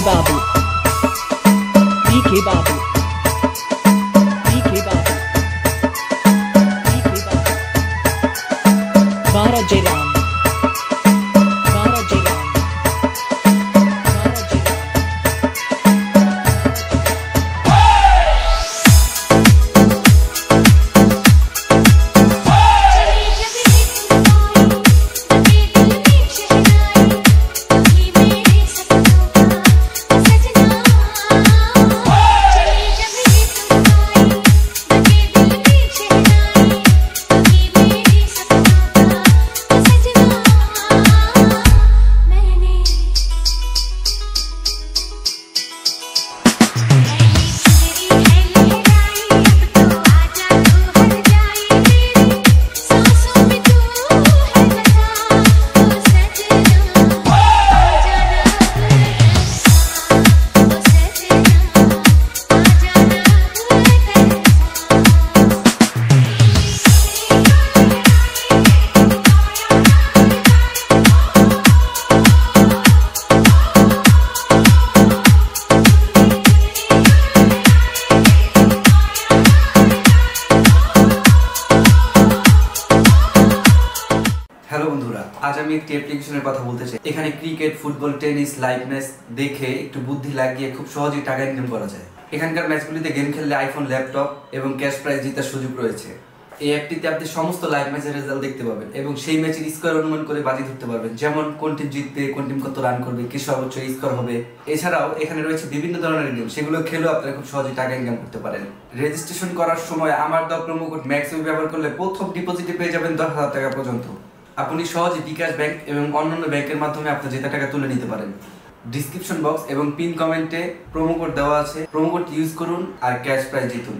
Babu, PK Babu, PK Babu, PK Babu, Bara Jairam, Bara Jairam, Bara Jairam. Hello বন্ধুরা, আজ আমি একটি অ্যাপ্লিকেশনের কথা বলতে চাই। এখানে cricket, football, tennis, live match দেখে একটু বুদ্ধি লাগিয়ে খুব সহজেই টাকা ইনকাম করা যায়। এখানকার ম্যাচগুলিতে গেম খেললে আইফোন, ল্যাপটপ এবং ক্যাশ প্রাইজ জেতার সুযোগ রয়েছে। এই অ্যাপটিতে আপনি সমস্ত লাইভ ম্যাচের রেজাল্ট দেখতে পাবেন এবং সেই ম্যাচের স্কোর অনুমান করে বাজি ধরতে পারবেন, যেমন কোন টিম জিতবে, কোন টিম কত রান করবে, কি সর্বোচ্চ স্কোর হবে। এছাড়াও এখানে রয়েছে বিভিন্ন ধরনের গেম, সেগুলো খেলেও আপনারা খুব সহজেই টাকা ইনকাম করতে পারেন। রেজিস্ট্রেশন করার সময় আমার দেওয়া প্রোমো কোড ম্যাক্সওয়ে ব্যবহার করলে প্রথম ডিপোজিটে পেয়ে যাবেন 10,000 টাকা পর্যন্ত। আপনি সহজে বিকাশ ব্যাংক এবং অন্যান্য ব্যাংকের মাধ্যমে আপনার জেতা টাকা তুলে নিতে পারেন। ডিসক্রিপশন বক্স এবং পিন কমেন্টে প্রোমো কোড দেওয়া আছে, প্রোমো কোড ইউজ করুন আর ক্যাশ প্রাইজ জিতুন।